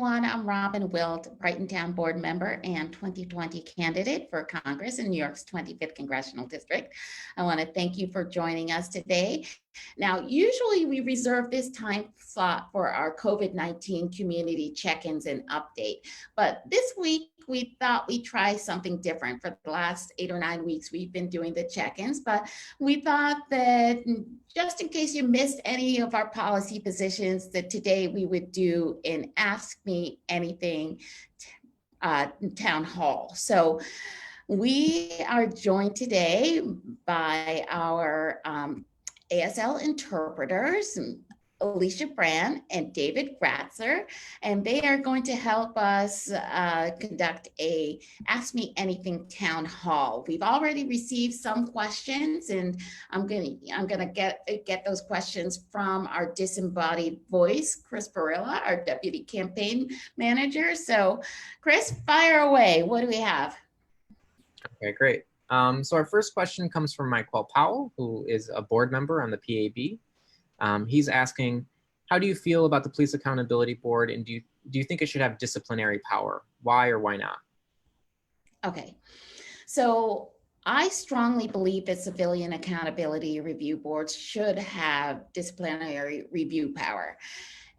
everyone. I'm Robin Wilt, Brightontown board member and 2020 candidate for Congress in New York's 25th Congressional District. I want to thank you for joining us today. Now, usually we reserve this time slot for our COVID-19 community check-ins and update, but this week we thought we'd try something different. For the last 8 or 9 weeks, we've been doing the check-ins, but we thought that just in case you missed any of our policy positions, that today we would do an Ask Me Anything town hall. So we are joined today by our ASL interpreters, Alicia Brand and David Gratzer, and they are going to help us conduct a Ask Me Anything town hall. We've already received some questions, and I'm gonna get those questions from our disembodied voice, Chris Barilla, our deputy campaign manager. So, Chris, fire away. What do we have? Okay, great. So our first question comes from Michael Powell, who is a board member on the PAB. He's asking, how do you feel about the Police Accountability Board, and do you think it should have disciplinary power? Why or why not? Okay, so I strongly believe that civilian accountability review boards should have disciplinary review power.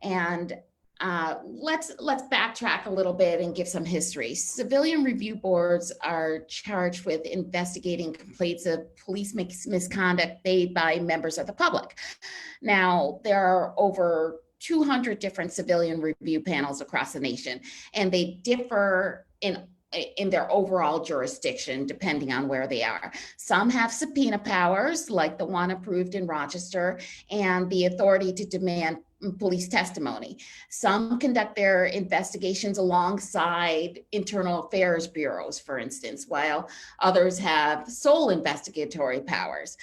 And let's backtrack a little bit and give some history. Civilian review boards are charged with investigating complaints of police misconduct made by members of the public. Now, there are over 200 different civilian review panels across the nation, and they differ in their overall jurisdiction, depending on where they are. Some have subpoena powers, like the one approved in Rochester, and the authority to demand police testimony. Some conduct their investigations alongside internal affairs bureaus, for instance, while others have sole investigatory powers.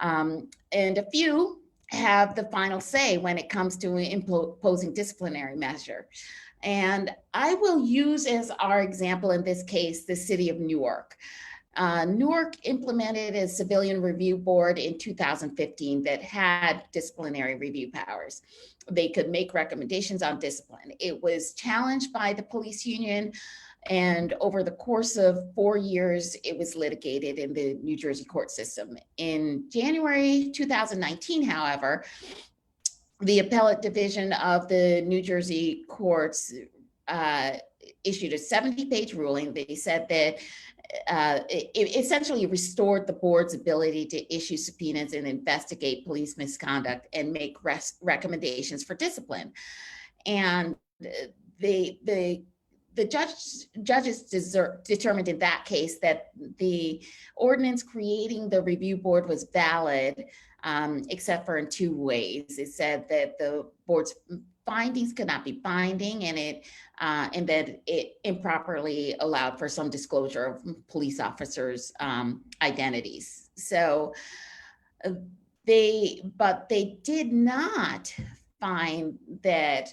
And a few have the final say when it comes to imposing disciplinary measure. And I will use as our example in this case, the city of Newark. Newark implemented a civilian review board in 2015 that had disciplinary review powers. They could make recommendations on discipline. It was challenged by the police union, and over the course of 4 years, it was litigated in the New Jersey court system. In January 2019, however, the appellate division of the New Jersey courts issued a 70-page ruling. They said that it essentially restored the board's ability to issue subpoenas and investigate police misconduct and make recommendations for discipline. And the judges determined in that case that the ordinance creating the review board was valid, except for in 2 ways. It said that the board's findings could not be binding, and that it improperly allowed for some disclosure of police officers' identities. So they did not find that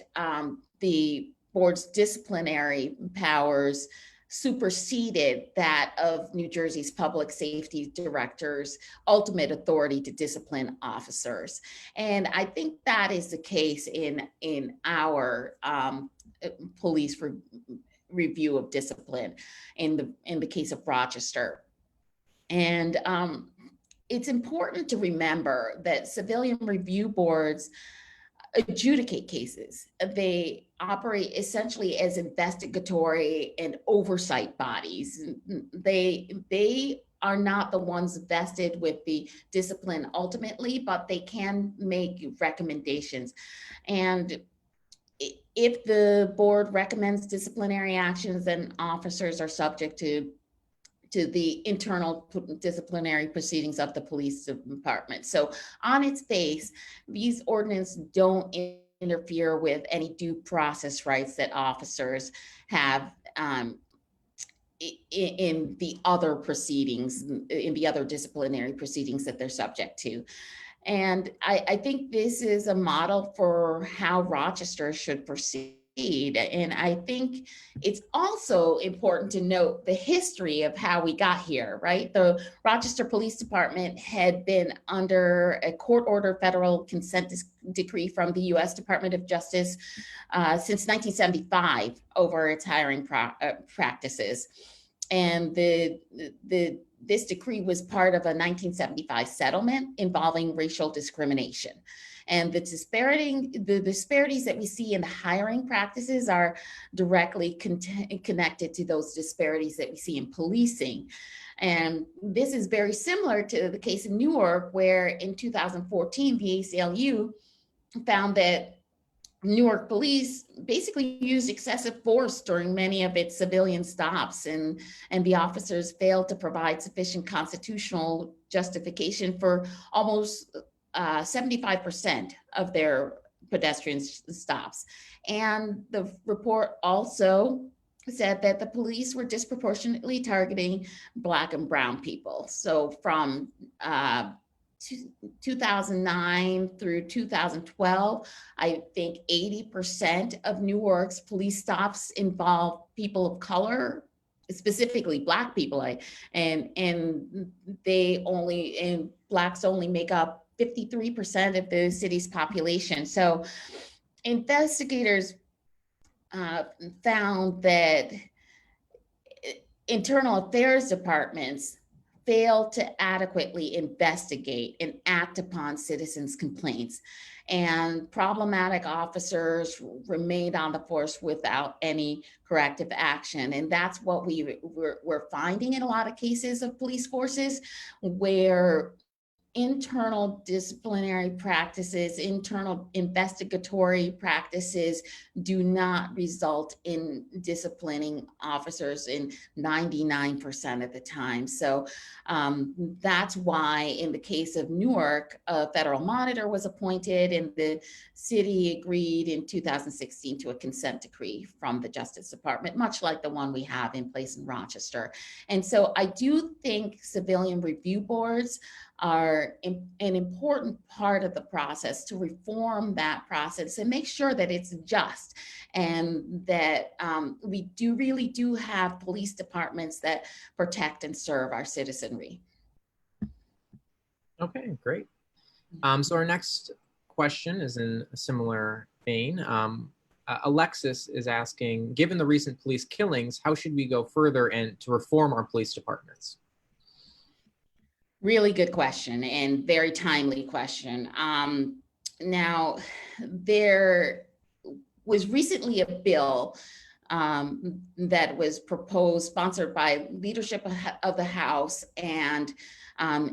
the board's disciplinary powers superseded that of New Jersey's public safety director's ultimate authority to discipline officers. And I think that is the case in our police review of discipline in the case of Rochester. And it's important to remember that civilian review boards adjudicate cases. They operate essentially as investigatory and oversight bodies. They are not the ones vested with the discipline ultimately, but they can make recommendations. And if the board recommends disciplinary actions, then officers are subject to the internal disciplinary proceedings of the police department. So on its face, these ordinances don't interfere with any due process rights that officers have in the other proceedings, in the other disciplinary proceedings that they're subject to. And I think this is a model for how Rochester should proceed. And I think it's also important to note the history of how we got here, right? The Rochester Police Department had been under a court-ordered federal consent decree from the U.S. Department of Justice since 1975 over its hiring practices. And this decree was part of a 1975 settlement involving racial discrimination. And the disparities that we see in the hiring practices are directly connected to those disparities that we see in policing. And this is very similar to the case in Newark, where in 2014, the ACLU found that Newark police basically used excessive force during many of its civilian stops, and the officers failed to provide sufficient constitutional justification for almost 75% of their pedestrian stops. And the report also said that the police were disproportionately targeting Black and Brown people. So from 2009 through 2012, I think 80% of Newark's police stops involve people of color, specifically Black people, and Blacks only make up 53% of the city's population. So investigators found that internal affairs departments failed to adequately investigate and act upon citizens' complaints, and problematic officers remained on the force without any corrective action. And that's what we're finding in a lot of cases of police forces, where internal disciplinary practices, internal investigatory practices do not result in disciplining officers in 99% of the time. So that's why in the case of Newark, a federal monitor was appointed, and the city agreed in 2016 to a consent decree from the Justice Department, much like the one we have in place in Rochester. And so I do think civilian review boards are an important part of the process to reform that process and make sure that it's just, and that we really do have police departments that protect and serve our citizenry. Okay, great. So our next question is in a similar vein. Alexis is asking, given the recent police killings, how should we go further and to reform our police departments? Really good question, and very timely question. Now, there was recently a bill that was proposed, sponsored by leadership of the House, and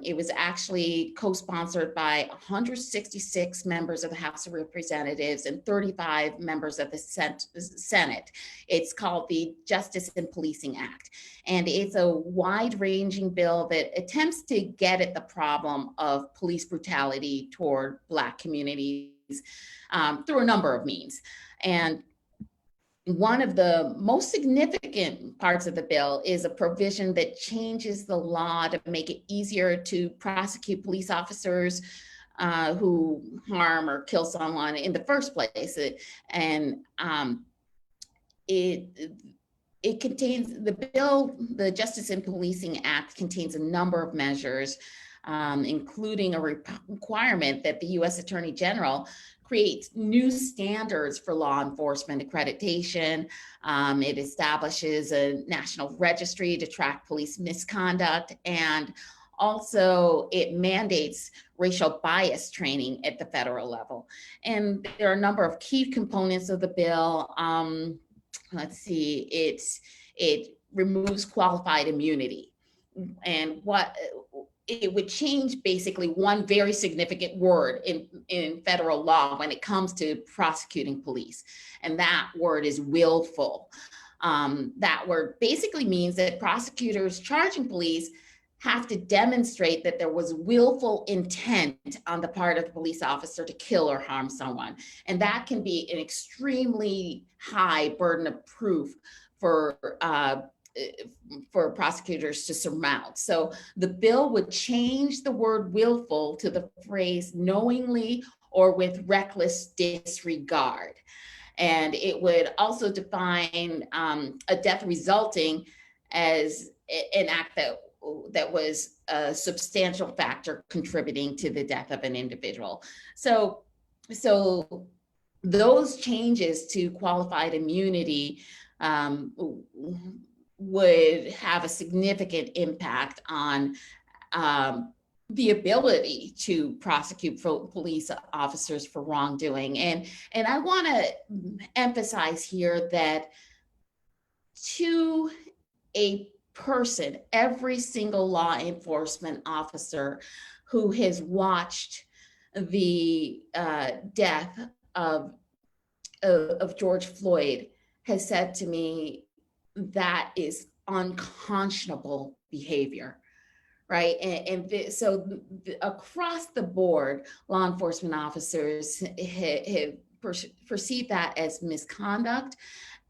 it was actually co-sponsored by 166 members of the House of Representatives and 35 members of the Senate. It's called the Justice and Policing Act. And it's a wide-ranging bill that attempts to get at the problem of police brutality toward Black communities through a number of means. And one of the most significant parts of the bill is a provision that changes the law to make it easier to prosecute police officers who harm or kill someone in the first place. And it contains, the bill, the Justice and Policing Act, contains a number of measures, including a requirement that the U.S. Attorney General creates new standards for law enforcement accreditation. It establishes a national registry to track police misconduct, and also it mandates racial bias training at the federal level. And there are a number of key components of the bill. Let's see, it removes qualified immunity, and what it would change basically one very significant word in federal law when it comes to prosecuting police, and that word is willful. That word basically means that prosecutors charging police have to demonstrate that there was willful intent on the part of the police officer to kill or harm someone. And that can be an extremely high burden of proof for prosecutors to surmount. So the bill would change the word willful to the phrase knowingly or with reckless disregard. And it would also define a death resulting as an act that was a substantial factor contributing to the death of an individual. So those changes to qualified immunity would have a significant impact on the ability to prosecute police officers for wrongdoing. And I want to emphasize here that to a person, every single law enforcement officer who has watched the death of George Floyd has said to me, that is unconscionable behavior, right? So across the board, law enforcement officers have perceived that as misconduct.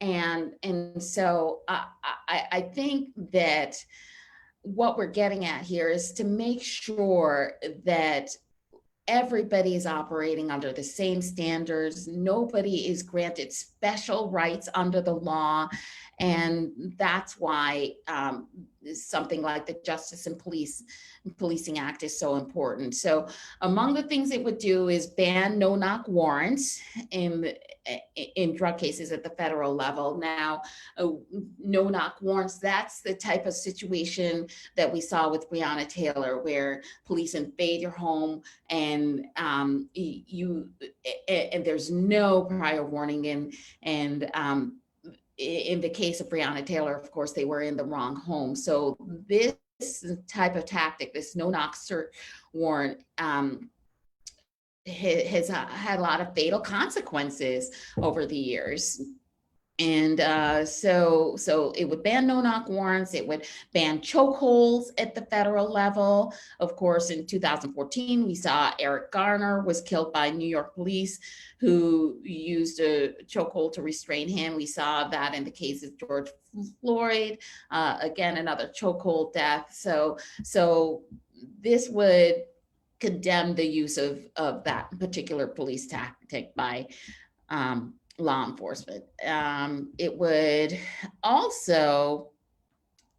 And so I think that what we're getting at here is to make sure that everybody is operating under the same standards. Nobody is granted special rights under the law. And that's why something like the Justice and Policing Act is so important. So among the things it would do is ban no-knock warrants in drug cases at the federal level. Now, no-knock warrants, that's the type of situation that we saw with Breonna Taylor, where police invade your home and there's no prior warning. And in the case of Breonna Taylor, of course, they were in the wrong home. So this type of tactic, this no-knock search warrant, has had a lot of fatal consequences over the years. And so it would ban no-knock warrants. It would ban chokeholds at the federal level. Of course, in 2014, we saw Eric Garner was killed by New York police who used a chokehold to restrain him. We saw that in the case of George Floyd, again, another chokehold death. So this would condemn the use of that particular police tactic by law enforcement. It would also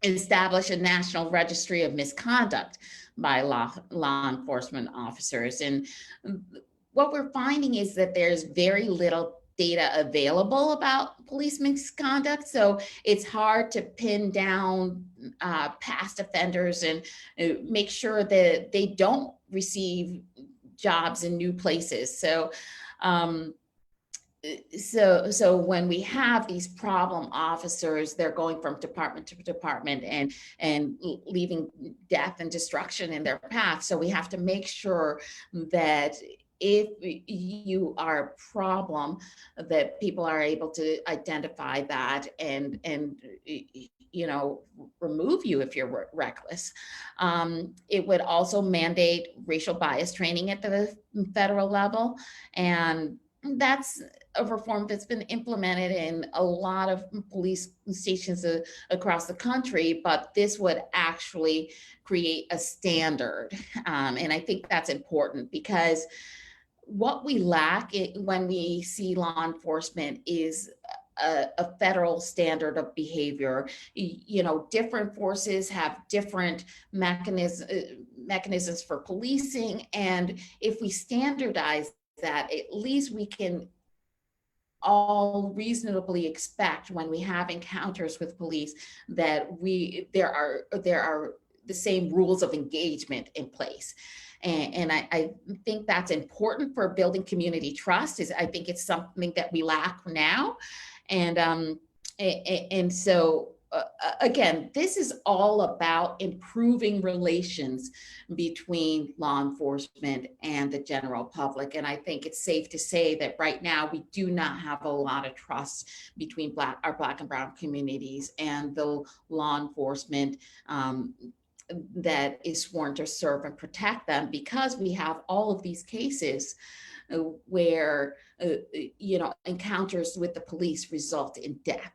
establish a national registry of misconduct by law enforcement officers. And what we're finding is that there's very little data available about police misconduct. So it's hard to pin down past offenders and make sure that they don't receive jobs in new places. So when we have these problem officers, they're going from department to department and leaving death and destruction in their path. So we have to make sure that if you are a problem, that people are able to identify that and remove you if you're reckless. It would also mandate racial bias training at the federal level, and that's a reform that's been implemented in a lot of police stations across the country, but this would actually create a standard. And I think that's important, because what we lack when we see law enforcement is a federal standard of behavior. Different forces have different mechanisms for policing. And if we standardize that, at least we can all reasonably expect, when we have encounters with police, that there are the same rules of engagement in place. And I think that's important for building community trust. I think it's something that we lack now. And so again, this is all about improving relations between law enforcement and the general public. And I think it's safe to say that right now we do not have a lot of trust between our Black and Brown communities and the law enforcement that is sworn to serve and protect them, because we have all of these cases where encounters with the police result in death.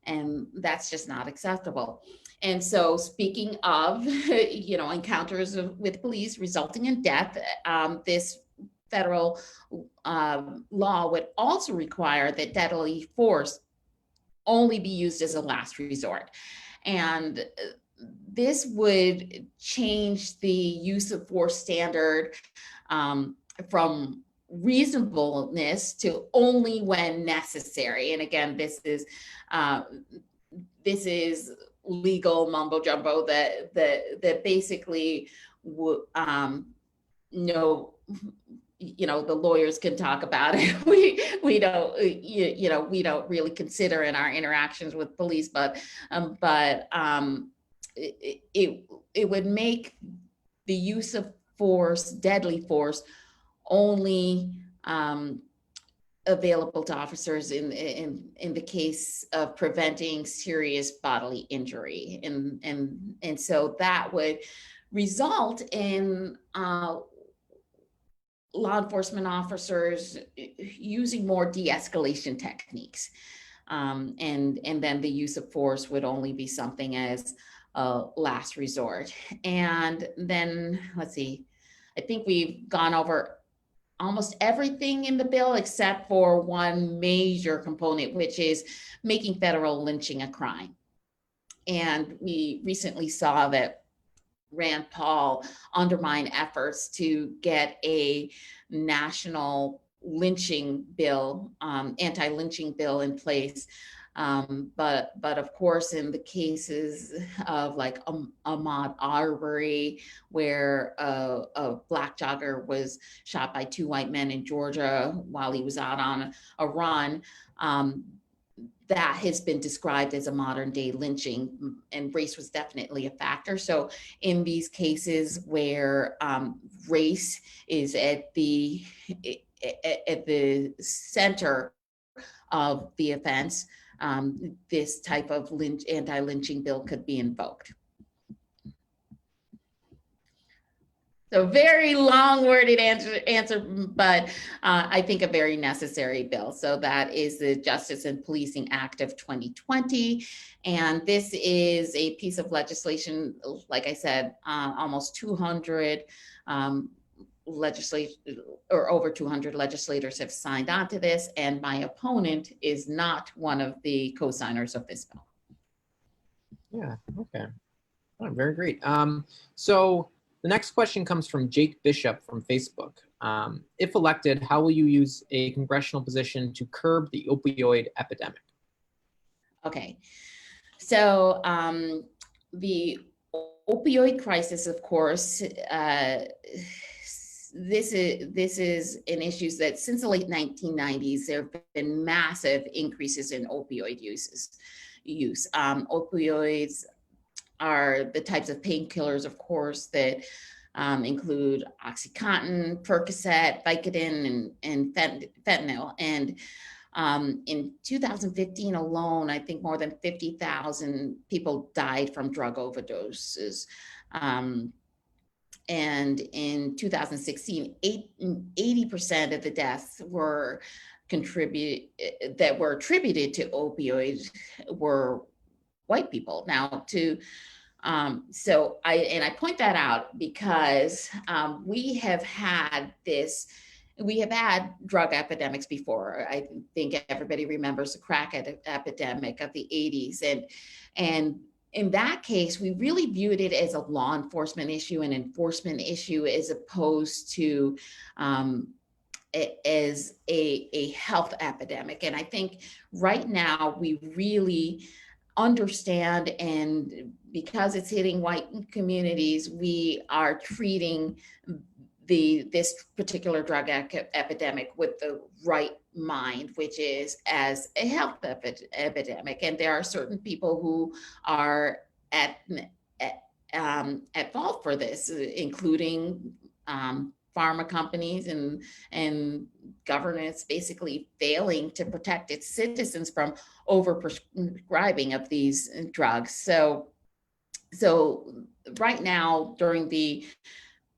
And that's just not acceptable. And so, speaking of, encounters with police resulting in death, this federal law would also require that deadly force only be used as a last resort. And this would change the use of force standard from reasonableness to only when necessary. And again, this is legal mumbo jumbo that basically no, the lawyers can talk about it. We don't, we don't really consider in our interactions with police, but it would make the use of force, deadly force, only available to officers in the case of preventing serious bodily injury, and so that would result in law enforcement officers using more de-escalation techniques, and then the use of force would only be something as a last resort. And then let's see, I think we've gone over almost everything in the bill except for one major component, which is making federal lynching a crime. And we recently saw that Rand Paul undermine efforts to get a national lynching bill, anti-lynching bill in place. But of course, in the cases of like Ahmaud Arbery, where a black jogger was shot by two white men in Georgia while he was out on a run, that has been described as a modern day lynching, and race was definitely a factor. So in these cases where race is at the center of the offense, this type of anti-lynching bill could be invoked. So very long worded answer, but I think a very necessary bill. So that is the Justice and Policing Act of 2020. And this is a piece of legislation, like I said, almost 200 or over 200 legislators have signed on to this. And my opponent is not one of the co-signers of this bill. Yeah, okay. Oh, very great. So the next question comes from Jake Bishop from Facebook. If elected, how will you use a congressional position to curb the opioid epidemic? Okay, so the opioid crisis, of course, this is an issue that since the late 1990s, there have been massive increases in opioid use. Opioids are the types of painkillers, of course, that include OxyContin, Percocet, Vicodin, and fentanyl. And in 2015 alone, I think more than 50,000 people died from drug overdoses. And in 2016, 80% of the deaths were attributed to opioids were white people. Now, so I point that out because we have had drug epidemics before. I think everybody remembers the crack epidemic of the 80s, and in that case, we really viewed it as a law enforcement issue, an enforcement issue, as opposed to as a health epidemic. And I think right now we really understand, and because it's hitting white communities, we are treating this particular drug epidemic with the right mind, which is as a health epidemic. And there are certain people who are at fault for this, including pharma companies and governments basically failing to protect its citizens from overprescribing of these drugs. So right now, during the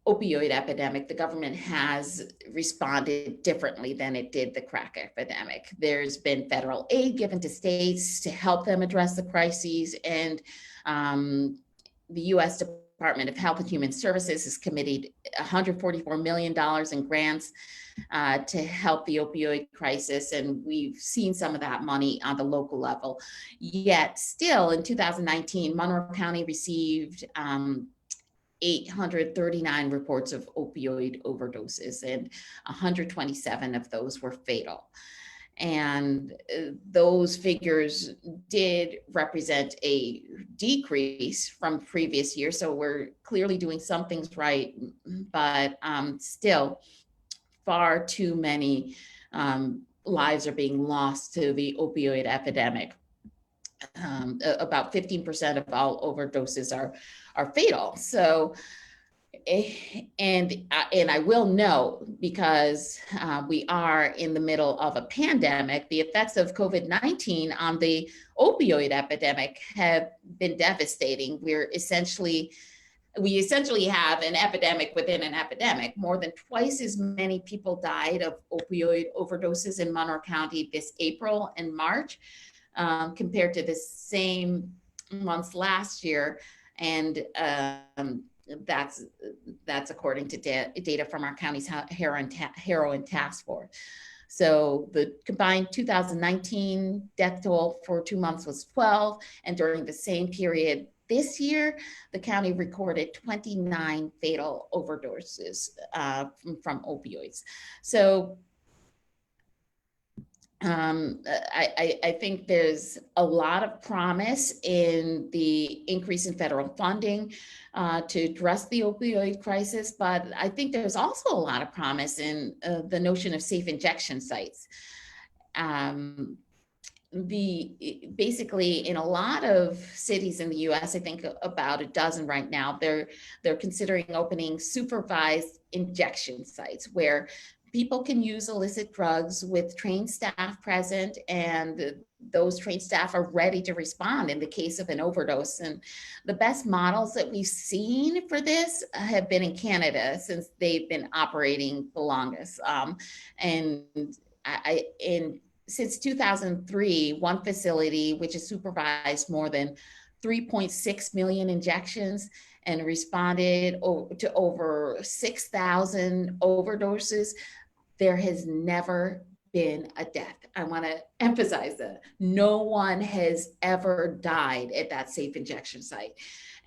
opioid epidemic, the government has responded differently than it did the crack epidemic. There's been federal aid given to states to help them address the crises, and the U.S. Department of Health and Human Services has committed $144 million in grants to help the opioid crisis, and we've seen some of that money on the local level. Yet still in 2019, Monroe County received 839 reports of opioid overdoses, and 127 of those were fatal. And those figures did represent a decrease from previous years. So we're clearly doing some things right, but still far too many lives are being lost to the opioid epidemic. About 15% of all overdoses are fatal. So and I will note, because we are in the middle of a pandemic, the effects of COVID-19 on the opioid epidemic have been devastating. We essentially have an epidemic within an epidemic. More than twice as many people died of opioid overdoses in Monroe County this April and March compared to the same months last year. And that's according to data from our county's heroin task force. So the combined 2019 death toll for 2 months was 12, and during the same period this year, the county recorded 29 fatal overdoses from opioids. So I think there's a lot of promise in the increase in federal funding to address the opioid crisis, but I think there's also a lot of promise in the notion of safe injection sites. Basically in a lot of cities in the US, I think about a dozen right now, they're considering opening supervised injection sites where people can use illicit drugs with trained staff present, and those trained staff are ready to respond in the case of an overdose. And the best models that we've seen for this have been in Canada, since they've been operating the longest. Since 2003, one facility, which has supervised more than 3.6 million injections and responded to over 6,000 overdoses, there has never been a death. I want to emphasize that. No one has ever died at that safe injection site.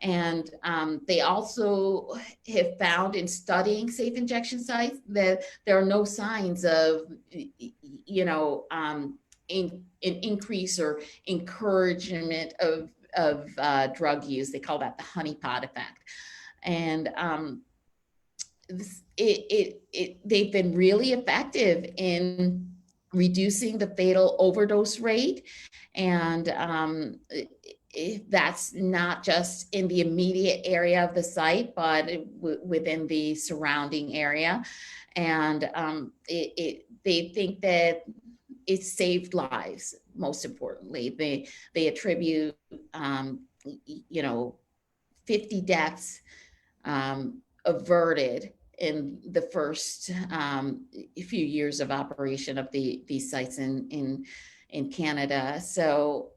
And they also have found in studying safe injection sites that there are no signs of, an increase or encouragement of drug use. They call that the honeypot effect. And they've been really effective in reducing the fatal overdose rate. And that's not just in the immediate area of the site, but within the surrounding area. And they think that it saved lives, most importantly. They attribute, 50 deaths averted in the first few years of operation of these sites in Canada. So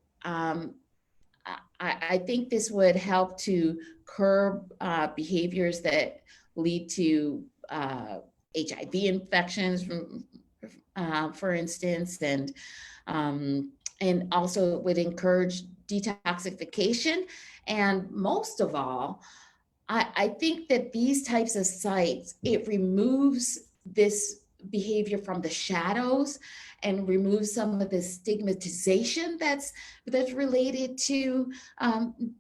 I think this would help to curb behaviors that lead to HIV infections, for instance, and also would encourage detoxification. And most of all, I think that these types of sites, it removes this behavior from the shadows and removes some of the stigmatization that's related to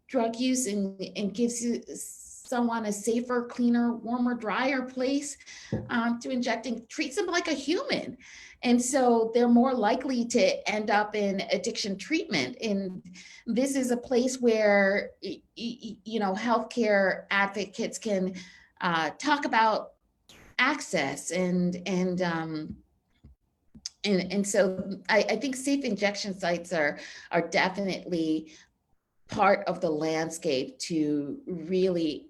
drug use, and gives someone a safer, cleaner, warmer, drier place to inject, and treats them like a human. And so they're more likely to end up in addiction treatment. And this is a place where, healthcare advocates can talk about access. And so I think safe injection sites are definitely part of the landscape to really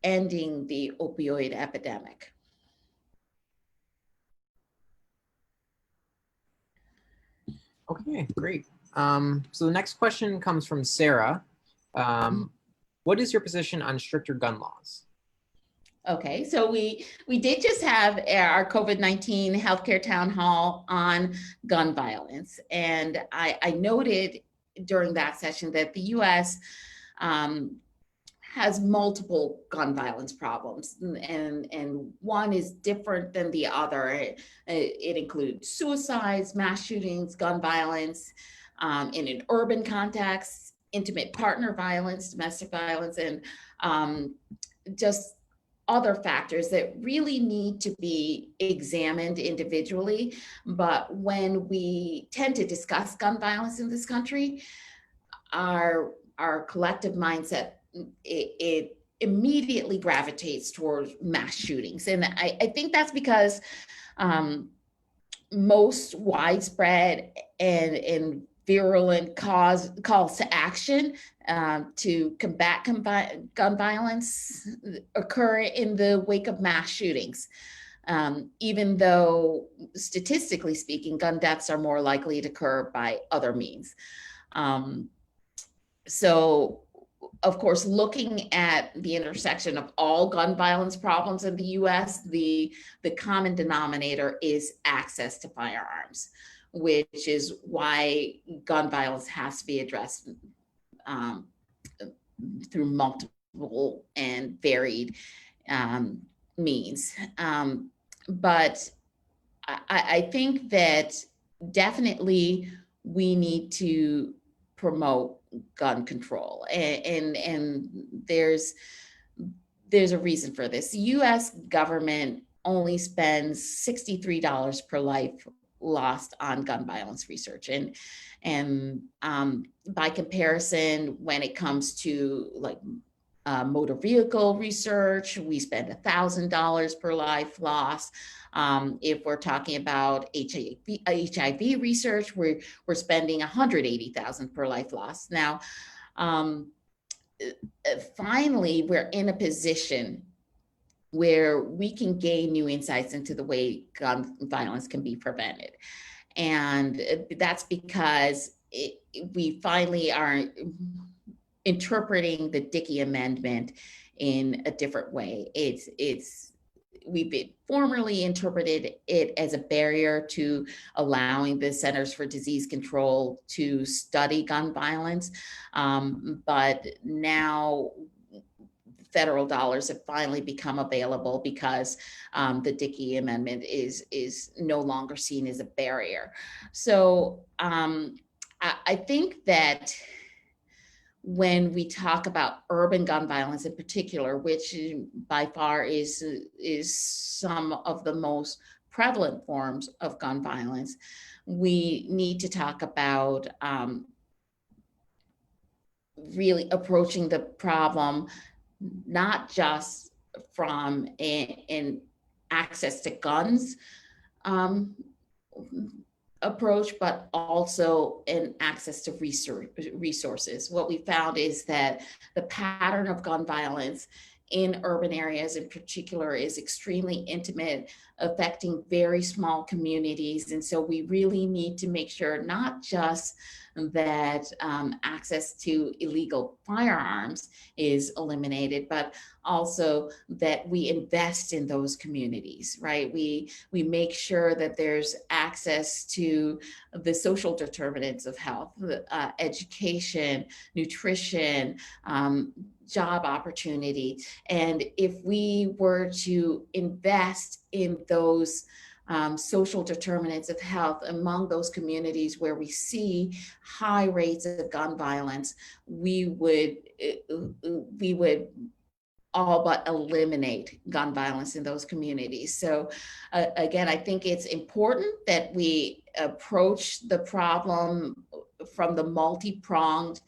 ending the opioid epidemic. Okay, great. So the next question comes from Sarah. What is your position on stricter gun laws? Okay, so we did just have our COVID-19 healthcare town hall on gun violence, and I noted during that session that the U.S. Um, has multiple gun violence problems, and one is different than the other. It includes suicides, mass shootings, gun violence, in an urban context, intimate partner violence, domestic violence, and just other factors that really need to be examined individually. But when we tend to discuss gun violence in this country, our collective mindset, it immediately gravitates towards mass shootings. And I think that's because most widespread and virulent calls to action to combat gun violence occur in the wake of mass shootings. Even though statistically speaking, gun deaths are more likely to occur by other means. So, of course, looking at the intersection of all gun violence problems in the US, the common denominator is access to firearms, which is why gun violence has to be addressed through multiple and varied means. But I think that definitely we need to promote gun control, and there's a reason for this. The U.S. government only spends $63 per life lost on gun violence research, and by comparison, when it comes to like motor vehicle research, we spend $1,000 per life lost. If we're talking about HIV research, we're spending $180,000 per life lost. Now, finally, we're in a position where we can gain new insights into the way gun violence can be prevented. And that's because we finally are interpreting the Dickey Amendment in a different way. We've formerly interpreted it as a barrier to allowing the Centers for Disease Control to study gun violence, but now federal dollars have finally become available because the Dickey Amendment is no longer seen as a barrier. So I think that when we talk about urban gun violence in particular, which by far is some of the most prevalent forms of gun violence, we need to talk about really approaching the problem not just from an access to guns approach, but also in access to resources. What we found is that the pattern of gun violence in urban areas in particular is extremely intimate, affecting very small communities. And so we really need to make sure not just that access to illegal firearms is eliminated, but also that we invest in those communities, right? We make sure that there's access to the social determinants of health, education, nutrition, job opportunity. And if we were to invest in those social determinants of health among those communities where we see high rates of gun violence, we would all but eliminate gun violence in those communities. So again, I think it's important that we approach the problem from the multi-pronged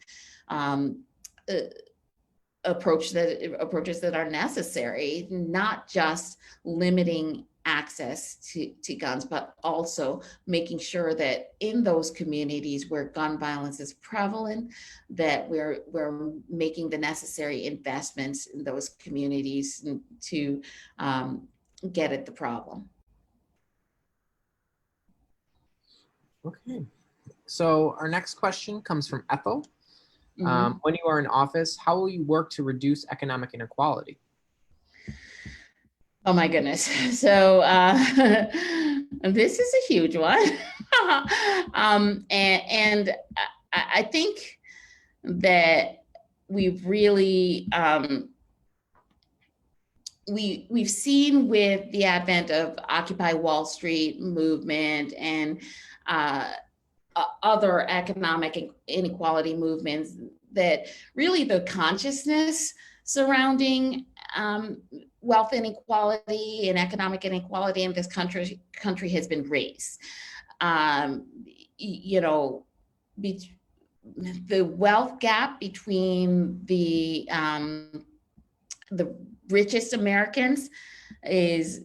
approaches that are necessary, not just limiting access to guns, but also making sure that in those communities where gun violence is prevalent, that we're making the necessary investments in those communities to get at the problem. Okay, so our next question comes from Ethel. Mhm. When you are in office, how will you work to reduce economic inequality? Oh my goodness. So this is a huge one. And I think that we've really we've seen with the advent of Occupy Wall Street movement and uh, other economic inequality movements that really the consciousness surrounding wealth inequality and economic inequality in this country has been raised. Um, you know, be, the wealth gap between the richest Americans is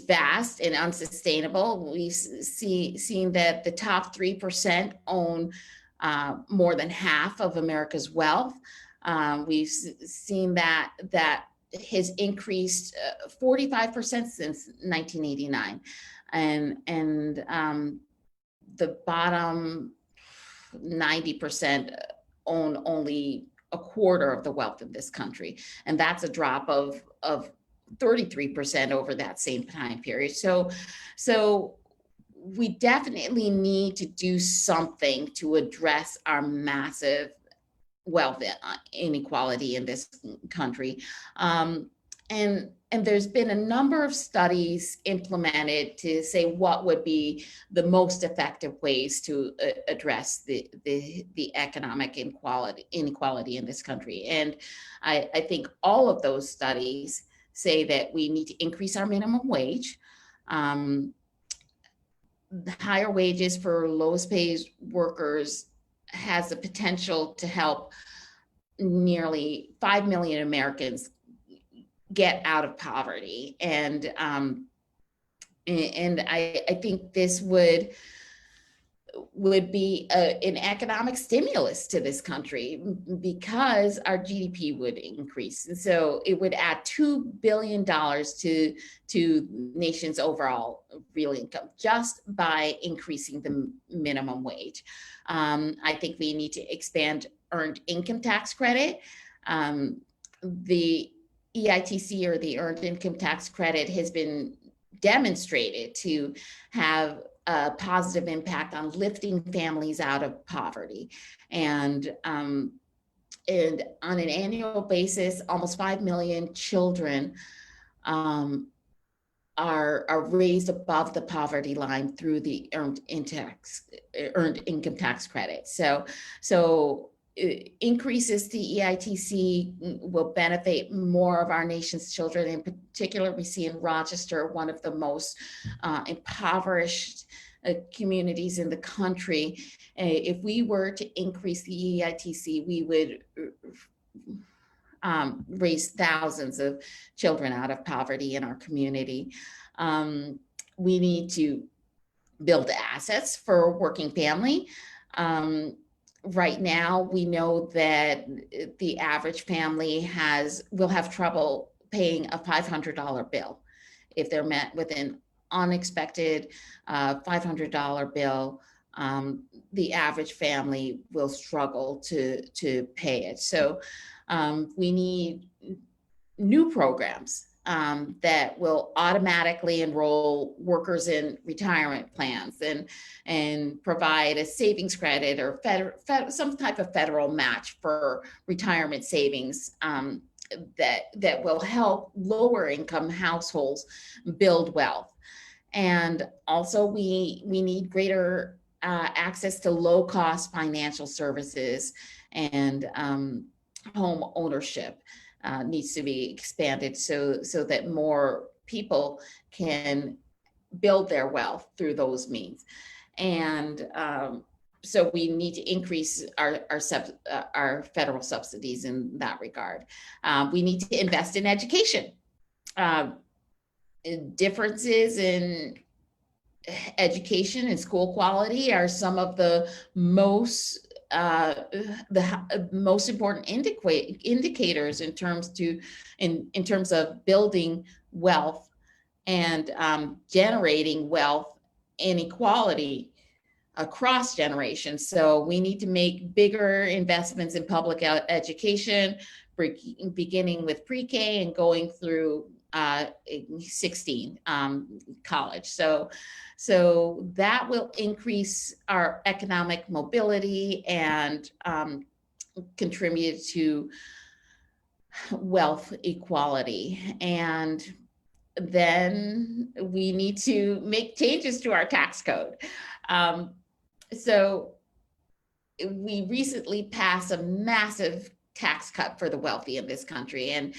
vast and unsustainable. We've seen that the top 3% own more than half of America's wealth. We've seen that has increased 45% since 1989, and the bottom 90% own only a quarter of the wealth of this country, and that's a drop of 33% over that same time period. So we definitely need to do something to address our massive wealth inequality in this country. Um, and there's been a number of studies implemented to say what would be the most effective ways to address the economic inequality in this country. And I think all of those studies say that we need to increase our minimum wage. Um, Higher wages for lowest paid workers has the potential to help nearly 5 million Americans get out of poverty. And I think this would be an economic stimulus to this country because our GDP would increase. And so it would add $2 billion to nation's overall real income just by increasing the minimum wage. I think we need to expand earned income tax credit. The EITC, or the Earned Income Tax Credit, has been demonstrated to have a positive impact on lifting families out of poverty. And on an annual basis, almost 5 million children um, are raised above the poverty line through the earned income tax credit. So increases to EITC will benefit more of our nation's children. In particular, we see in Rochester, one of the most impoverished communities in the country. If we were to increase the EITC, we would raise thousands of children out of poverty in our community. We need to build assets for working family. Right now, we know that the average family will have trouble paying a $500 bill if they're met with an unexpected $500 bill. The average family will struggle to pay it. So we need new programs that will automatically enroll workers in retirement plans and provide a savings credit or some type of federal match for retirement savings that will help lower income households build wealth. And also we need greater access to low cost financial services, and home ownership needs to be expanded so that more people can build their wealth through those means. And so we need to increase our federal subsidies in that regard. We need to invest in education. Differences in education and school quality are some of the most important indicators in terms of building wealth and generating wealth inequality. across generations. So we need to make bigger investments in public education, beginning with pre-K and going through 16 college. So that will increase our economic mobility and contribute to wealth equality. And then we need to make changes to our tax code. So we recently passed a massive tax cut for the wealthy in this country, and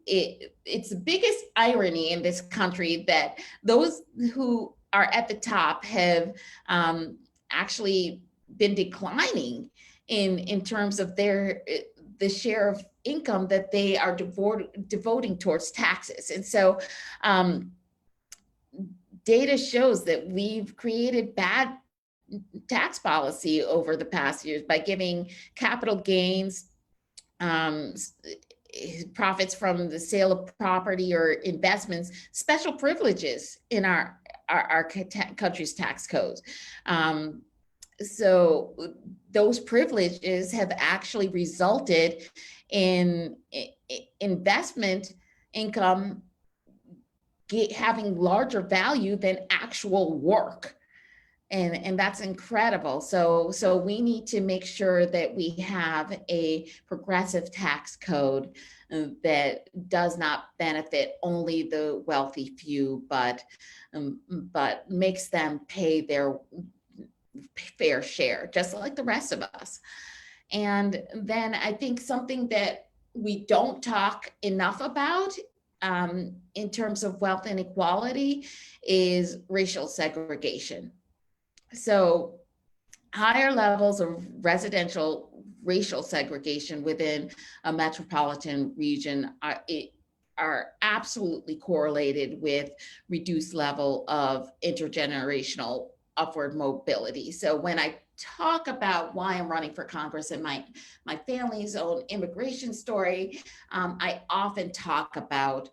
it's the biggest irony in this country that those who are at the top have actually been declining in terms of the share of income that they are devoting towards taxes. And so data shows that we've created bad tax policy over the past years by giving capital gains, profits from the sale of property or investments, special privileges in our country's tax codes. So those privileges have actually resulted in investment income having larger value than actual work. And that's incredible. So we need to make sure that we have a progressive tax code that does not benefit only the wealthy few, but makes them pay their fair share, just like the rest of us. And then I think something that we don't talk enough about in terms of wealth inequality is racial segregation. So higher levels of residential racial segregation within a metropolitan region are absolutely correlated with reduced level of intergenerational upward mobility. So when I talk about why I'm running for Congress and my family's own immigration story, I often talk about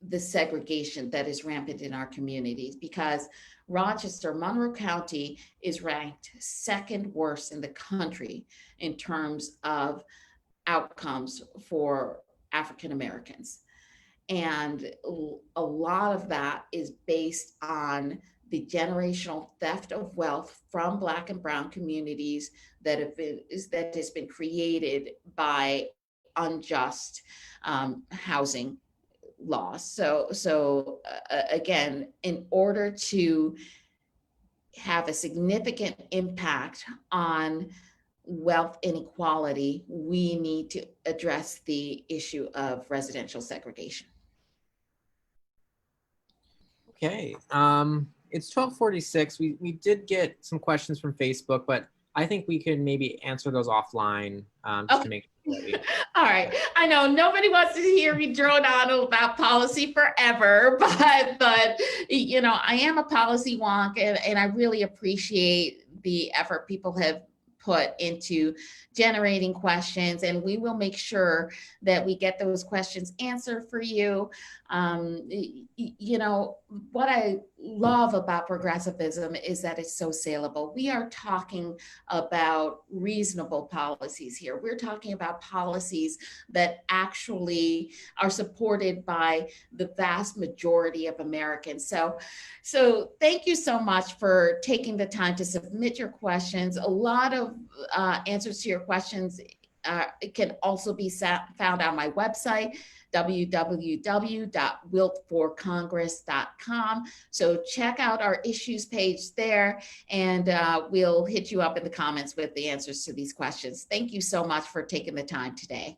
the segregation that is rampant in our communities, because Rochester, Monroe County is ranked second worst in the country in terms of outcomes for African Americans. And a lot of that is based on the generational theft of wealth from Black and Brown communities that has been created by unjust housing laws. So again, in order to have a significant impact on wealth inequality, we need to address the issue of residential segregation. Okay, it's 12:46. We did get some questions from Facebook, but I think we could maybe answer those offline just to make sure that we... All right. I know nobody wants to hear me drone on about policy forever, but you know, I am a policy wonk, and I really appreciate the effort people have put into generating questions, and we will make sure that we get those questions answered for you. You know, what I love about progressivism is that it's so saleable. We are talking about reasonable policies here. We're talking about policies that actually are supported by the vast majority of Americans. So thank you so much for taking the time to submit your questions. A lot of answers to your questions can also be found on my website, www.wiltforcongress.com. So check out our issues page there, and we'll hit you up in the comments with the answers to these questions. Thank you so much for taking the time today.